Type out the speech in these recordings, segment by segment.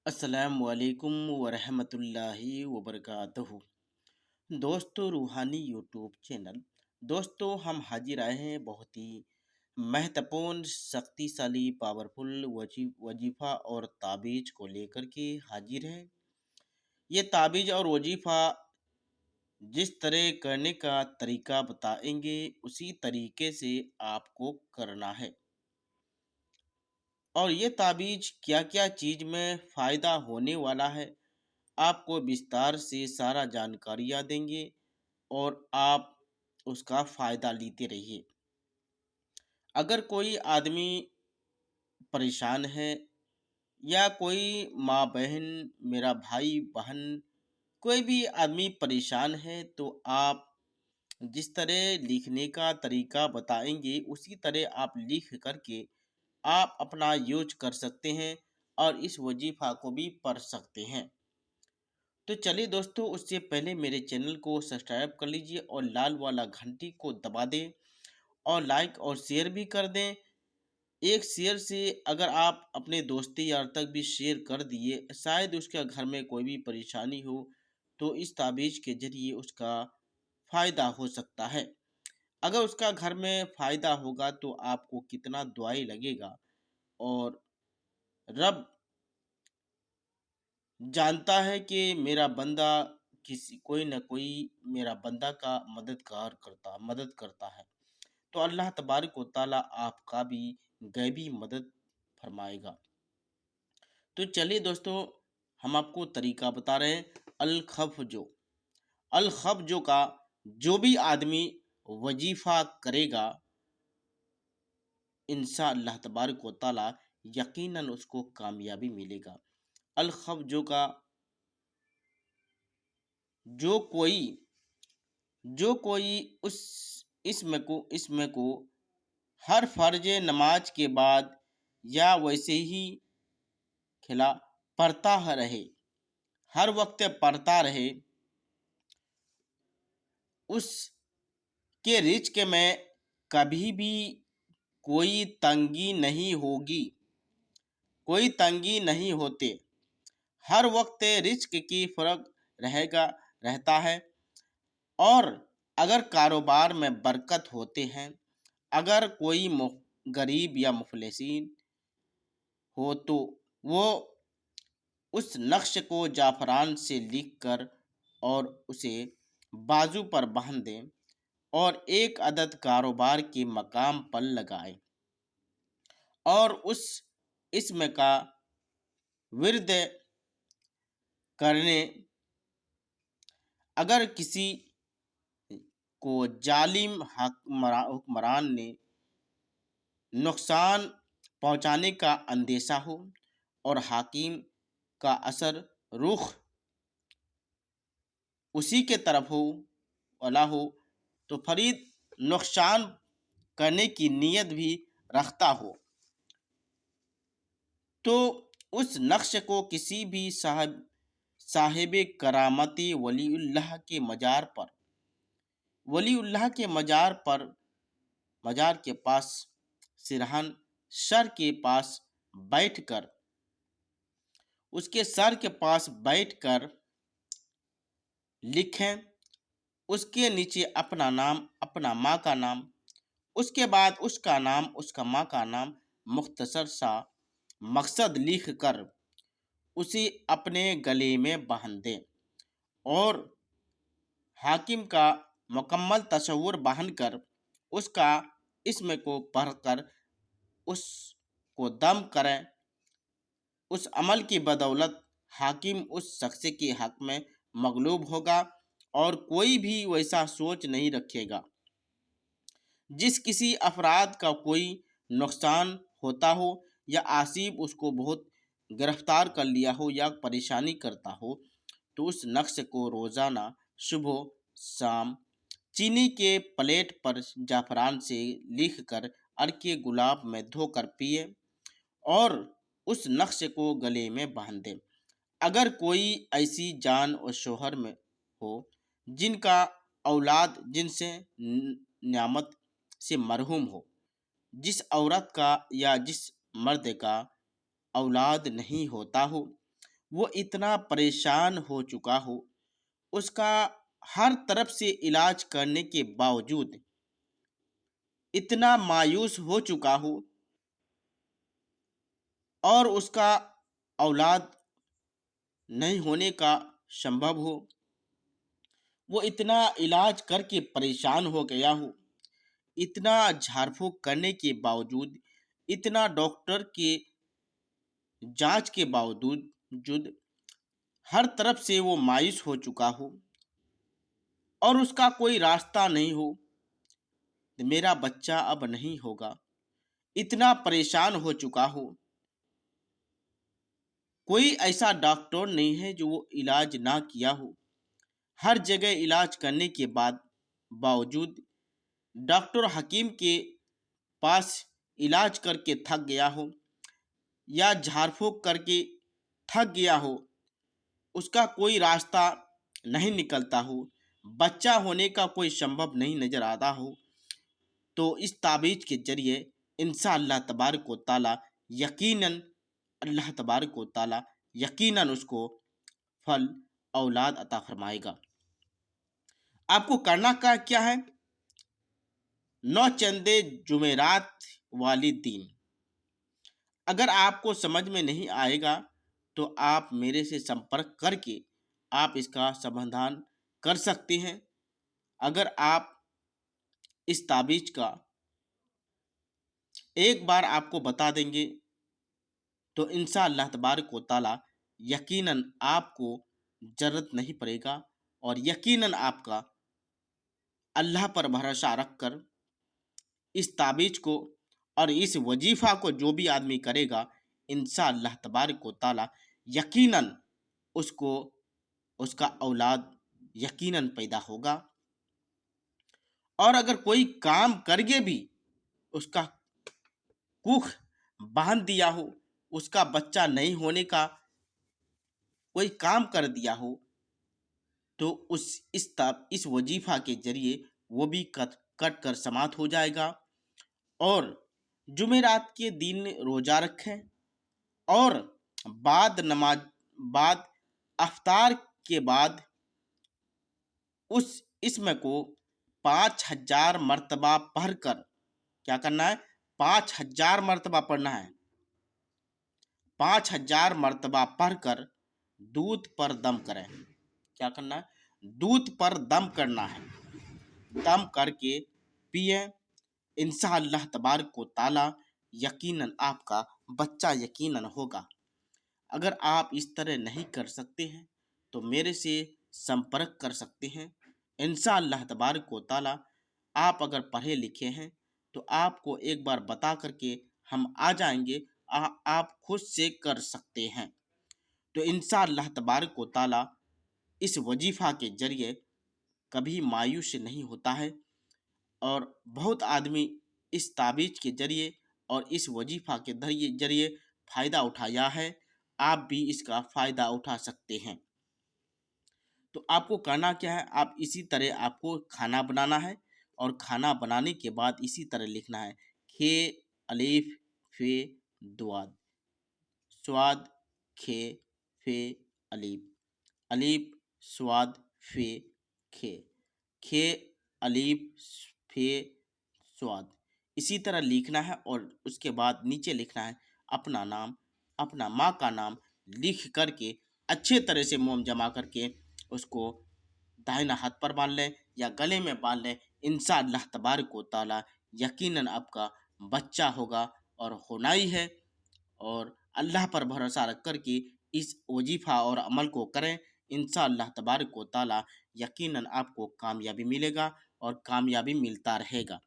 السلام علیکم ورحمۃ اللہ وبرکاتہ۔ دوستو روحانی یوٹیوب چینل، ہم حاضر آئے ہیں بہت ہی مہتوپورن شکتی شالی پاورفل وظیفہ اور تعویذ کو لے کر کے حاضر ہیں۔ یہ تعویذ اور وظیفہ جس طرح کرنے کا طریقہ بتائیں گے اسی طریقے سے آپ کو کرنا ہے، اور یہ تعویذ کیا کیا چیز میں فائدہ ہونے والا ہے آپ کو بستار سے سارا جانکاریاں دیں گے، اور آپ اس کا فائدہ لیتے رہیے۔ اگر کوئی آدمی پریشان ہے، یا کوئی ماں بہن، میرا بھائی بہن، کوئی بھی آدمی پریشان ہے، تو آپ جس طرح لکھنے کا طریقہ بتائیں گے اسی طرح آپ لکھ کر کے آپ اپنا یوز کر سکتے ہیں، اور اس وظیفہ کو بھی پڑھ سکتے ہیں۔ تو چلیے دوستو، اس سے پہلے میرے چینل کو سبسکرائب کر لیجئے اور لال والا گھنٹی کو دبا دیں، اور لائک اور شیئر بھی کر دیں۔ ایک شیئر سے اگر آپ اپنے دوستی یار تک بھی شیئر کر دیے، شاید اس کے گھر میں کوئی بھی پریشانی ہو تو اس تعویذ کے ذریعے اس کا فائدہ ہو سکتا ہے۔ اگر اس کا گھر میں فائدہ ہوگا تو آپ کو کتنا دعائی لگے گا، اور رب جانتا ہے کہ میرا بندہ کوئی نہ کوئی میرا بندہ کا مدد کرتا ہے، تو اللہ تبارک و تعالیٰ آپ کا بھی غیبی مدد فرمائے گا۔ تو چلیے دوستو، ہم آپ کو طریقہ بتا رہے ہیں۔ الخفجو کا جو بھی آدمی وظیفہ کرے گا، انشاءاللہ تبارک و تعالیٰ یقیناً اس کو کامیابی ملے گا۔ الخفجو کا جو کوئی اسم کو ہر فرض نماز کے بعد یا ویسے ہی پڑھتا رہے، ہر وقت پڑھتا رہے، اس کے رزق میں کبھی بھی کوئی تنگی نہیں ہوگی، کوئی تنگی نہیں ہوتے، ہر وقت رزق کی فرق رہتا ہے، اور اگر کاروبار میں برکت ہوتے ہیں، اگر کوئی غریب یا مفلسین ہو تو وہ اس نقش کو جعفران سے لکھ کر اور اسے بازو پر باندھ دیں، اور ایک عدد کاروبار کے مقام پر لگائیں، اور اس اسم کا ورد کرنے۔ اگر کسی کو ظالم حکمران نے نقصان پہنچانے کا اندیشہ ہو، اور حاکم کا اثر رخ اسی کے طرف ہو تو فرید نقصان کرنے کی نیت بھی رکھتا ہو، تو اس نقش کو کسی بھی صاحب کرامتی ولی اللہ کے مزار کے پاس سرہن سر کے پاس بیٹھ کر، اس کے سر کے پاس بیٹھ کر لکھیں، اس کے نیچے اپنا نام، اپنا ماں کا نام، اس کے بعد اس کا نام، اس کا ماں کا نام، مختصر سا مقصد لکھ کر اسے اپنے گلے میں باندھ دیں، اور حاکم کا مکمل تصور باندھ کر اس کا اسم کو پڑھ کر اس کو دم کریں۔ اس عمل کی بدولت حاکم اس شخص کے حق میں مغلوب ہوگا، اور کوئی بھی ویسا سوچ نہیں رکھے گا۔ جس کسی افراد کا کوئی نقصان ہوتا ہو، یا آصف اس کو بہت گرفتار کر لیا ہو یا پریشانی کرتا ہو، تو اس نقش کو روزانہ صبح شام چینی کے پلیٹ پر جعفران سے لکھ کر عرق گلاب میں دھو کر پیے، اور اس نقش کو گلے میں باندھ دیں۔ اگر کوئی ایسی جان اور شوہر میں ہو جن کا اولاد جن سے نعمت سے محروم ہو، جس عورت کا یا جس مرد کا اولاد نہیں ہوتا ہو، وہ اتنا پریشان ہو چکا ہو، اس کا ہر طرف سے علاج کرنے کے باوجود اتنا مایوس ہو چکا ہو، اور اس کا اولاد نہیں ہونے کا سمبھو ہو، وہ اتنا علاج کر کے پریشان ہو گیا ہو، اتنا جھاڑ پھونک کرنے کے باوجود، اتنا ڈاکٹر کے جانچ کے باوجود ہر طرف سے وہ مایوس ہو چکا ہو، اور اس کا کوئی راستہ نہیں ہو کہ میرا بچہ اب نہیں ہوگا، اتنا پریشان ہو چکا ہو، کوئی ایسا ڈاکٹر نہیں ہے جو وہ علاج نہ کیا ہو، ہر جگہ علاج کرنے کے باوجود ڈاکٹر حکیم کے پاس علاج کر کے تھک گیا ہو، یا جھاڑ پھونک کر کے تھک گیا ہو، اس کا کوئی راستہ نہیں نکلتا ہو، بچہ ہونے کا کوئی سمبھو نہیں نظر آتا ہو، تو اس تعویذ کے ذریعے انشاء اللہ تبارک و تعالی یقیناً اللہ تبارک و تعالی یقیناً اس کو پھل اولاد عطا فرمائے گا۔ آپ کو کرنا کیا ہے؟ 9 چندے جمعرات والی دن، اگر آپ کو سمجھ میں نہیں آئے گا تو آپ میرے سے سمپرک کر کے آپ اس کا سمادھان کر سکتے ہیں۔ اگر آپ اس تعویذ کا ایک بار آپ کو بتا دیں گے تو انشاء اللہ تبارک و تعالی یقیناً آپ کو ضرورت نہیں پڑے گا، اور یقیناً آپ کا اللہ پر بھروسہ رکھ کر اس تعویذ کو اور اس وظیفہ کو جو بھی آدمی کرے گا، انشاء اللہ تبارک و تعالی یقیناً اس کو اس کا اولاد یقیناً پیدا ہوگا۔ اور اگر کوئی کام کر کے بھی اس کا کوکھ باندھ دیا ہو، اس کا بچہ نہیں ہونے کا کوئی کام کر دیا ہو، تو اس وظیفہ کے ذریعے وہ بھی کٹ کر سماعت ہو جائے گا۔ اور جمعرات کے دن روزہ رکھیں، اور بعد افطار کے بعد اس اسم کو 5000 مرتبہ پڑھ کر کیا کرنا ہے؟ 5000 مرتبہ پڑھنا ہے، 5000 مرتبہ پڑھ کر دودھ پر دم کریں۔ کیا کرنا ہے؟ دودھ پر دم کرنا ہے، دم کر کے پیئیں، انشاء اللہ تبارک و تعالی یقیناً آپ کا بچہ یقیناً ہوگا۔ اگر آپ اس طرح نہیں کر سکتے ہیں تو میرے سے سمپرک کر سکتے ہیں، انشاء اللہ تبارک و تعالی آپ اگر پڑھے لکھے ہیں تو آپ کو ایک بار بتا کر کے ہم آ جائیں گے، آپ خود سے کر سکتے ہیں۔ تو انشاء اللہ تبارک و تعالی اس وظیفہ کے ذریعے کبھی مایوس نہیں ہوتا ہے، اور بہت آدمی اس تعویذ کے ذریعے اور اس وظیفہ کے ذریعے فائدہ اٹھایا ہے، آپ بھی اس کا فائدہ اٹھا سکتے ہیں۔ تو آپ کو کرنا کیا ہے؟ آپ اسی طرح آپ کو کھانا بنانا ہے، اور کھانا بنانے کے بعد اسی طرح لکھنا ہے کھے الف فے دواد، سواد کھے فے الف، الف سواد فے کھے، کھے الف فے سواد، اسی طرح لکھنا ہے۔ اور اس کے بعد نیچے لکھنا ہے اپنا نام، اپنا ماں کا نام لکھ کر کے اچھے طرح سے موم جما کر کے اس کو دائنا ہاتھ پر باندھ لیں یا گلے میں باندھ لیں، انشاء اللہ تبارک و تعالی یقیناً آپ کا بچہ ہوگا اور ہونا ہی ہے۔ اور اللہ پر بھروسہ رکھ کر کے اس وظیفہ اور عمل کو کریں، انشاء اللہ تبارک و تعالی یقیناً آپ کو کامیابی ملے گا اور کامیابی ملتا رہے گا۔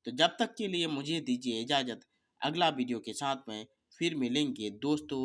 تو جب تک کے لیے مجھے دیجیے اجازت، اگلا ویڈیو کے ساتھ میں پھر ملیں گے دوستو۔